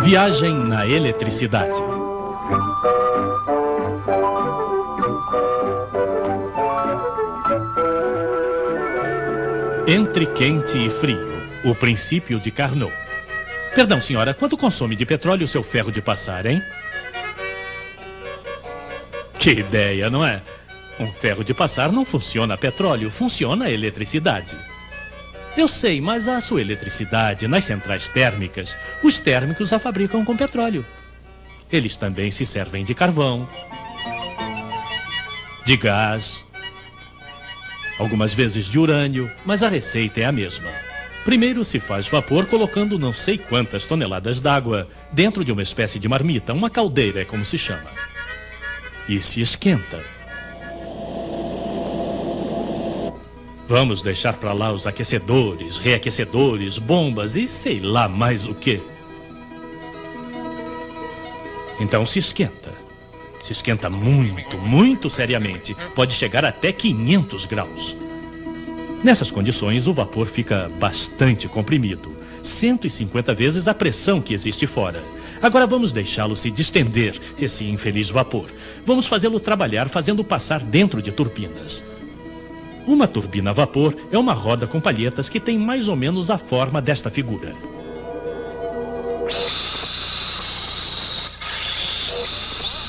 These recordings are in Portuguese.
Viagem na eletricidade. Entre quente e frio, o princípio de Carnot. Perdão, senhora, quanto consome de petróleo o seu ferro de passar, hein? Que ideia, não é? Um ferro de passar não funciona a petróleo, funciona a eletricidade. Eu sei, mas a sua eletricidade nas centrais térmicas, os térmicos a fabricam com petróleo. Eles também se servem de carvão, de gás, algumas vezes de urânio, mas a receita é a mesma. Primeiro se faz vapor colocando não sei quantas toneladas d'água dentro de uma espécie de marmita, uma caldeira é como se chama. E se esquenta. Vamos deixar para lá os aquecedores, reaquecedores, bombas e sei lá mais o quê. Então se esquenta. Se esquenta muito, muito seriamente. Pode chegar até 500 graus. Nessas condições, o vapor fica bastante comprimido. 150 vezes a pressão que existe fora. Agora vamos deixá-lo se distender, esse infeliz vapor. Vamos fazê-lo trabalhar fazendo passar dentro de turbinas. Uma turbina a vapor é uma roda com palhetas que tem mais ou menos a forma desta figura.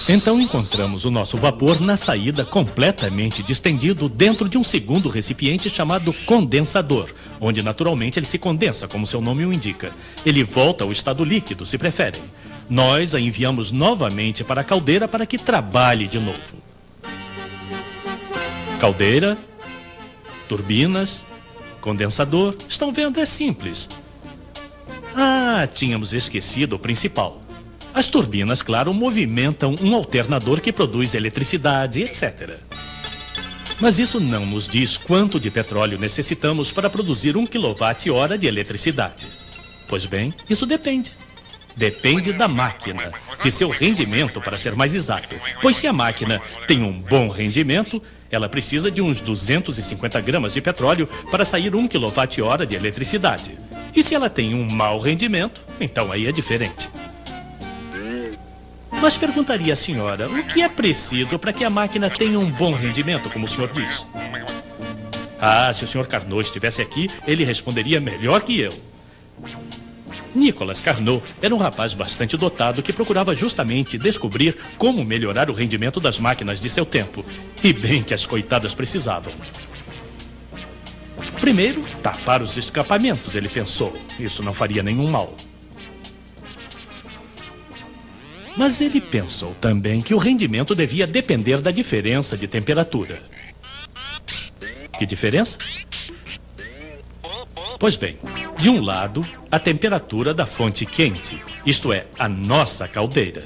Então encontramos o nosso vapor na saída completamente distendido dentro de um segundo recipiente chamado condensador, onde naturalmente ele se condensa, como seu nome o indica. Ele volta ao estado líquido, se preferem. Nós a enviamos novamente para a caldeira para que trabalhe de novo. Caldeira, turbinas, condensador. Estão vendo? É simples. Ah, tínhamos esquecido o principal. As turbinas, claro, movimentam um alternador que produz eletricidade, etc. Mas isso não nos diz quanto de petróleo necessitamos para produzir 1 kWh de eletricidade. Pois bem, isso depende. Depende da máquina, de seu rendimento, para ser mais exato. Pois se a máquina tem um bom rendimento, ela precisa de uns 250 gramas de petróleo para sair 1 kWh de eletricidade. E se ela tem um mau rendimento, então aí é diferente. Mas perguntaria à senhora, o que é preciso para que a máquina tenha um bom rendimento, como o senhor diz? Ah, se o senhor Carnot estivesse aqui, ele responderia melhor que eu. Nicolas Carnot era um rapaz bastante dotado que procurava justamente descobrir como melhorar o rendimento das máquinas de seu tempo. E bem que as coitadas precisavam. Primeiro, tapar os escapamentos, ele pensou. Isso não faria nenhum mal. Mas ele pensou também que o rendimento devia depender da diferença de temperatura. Que diferença? Pois bem, de um lado, a temperatura da fonte quente, isto é, a nossa caldeira.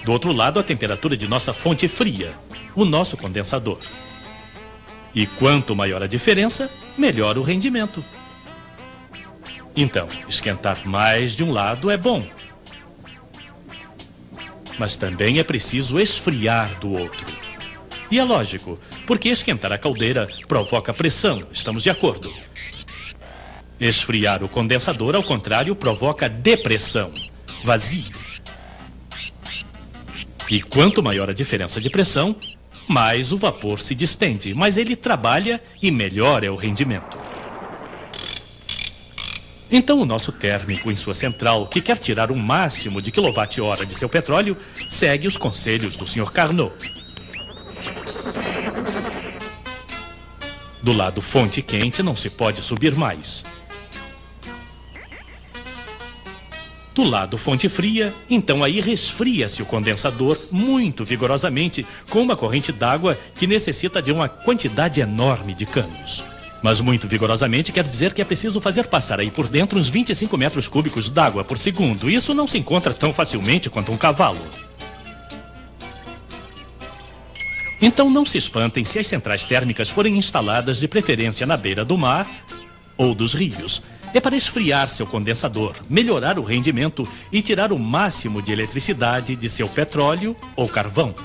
Do outro lado, a temperatura de nossa fonte fria, o nosso condensador. E quanto maior a diferença, melhor o rendimento. Então, esquentar mais de um lado é bom. Mas também é preciso esfriar do outro. E é lógico, porque esquentar a caldeira provoca pressão, estamos de acordo. Esfriar o condensador, ao contrário, provoca depressão, vazio. E quanto maior a diferença de pressão, mais o vapor se distende, mais ele trabalha e melhor é o rendimento. Então o nosso térmico em sua central, que quer tirar o máximo de quilowatt-hora de seu petróleo, segue os conselhos do Sr. Carnot. Do lado fonte quente não se pode subir mais. Do lado fonte fria, então aí resfria-se o condensador muito vigorosamente com uma corrente d'água que necessita de uma quantidade enorme de canos. Mas muito vigorosamente quer dizer que é preciso fazer passar aí por dentro uns 25 metros cúbicos d'água por segundo. Isso não se encontra tão facilmente quanto um cavalo. Então não se espantem se as centrais térmicas forem instaladas de preferência na beira do mar ou dos rios. É para esfriar seu condensador, melhorar o rendimento e tirar o máximo de eletricidade de seu petróleo ou carvão.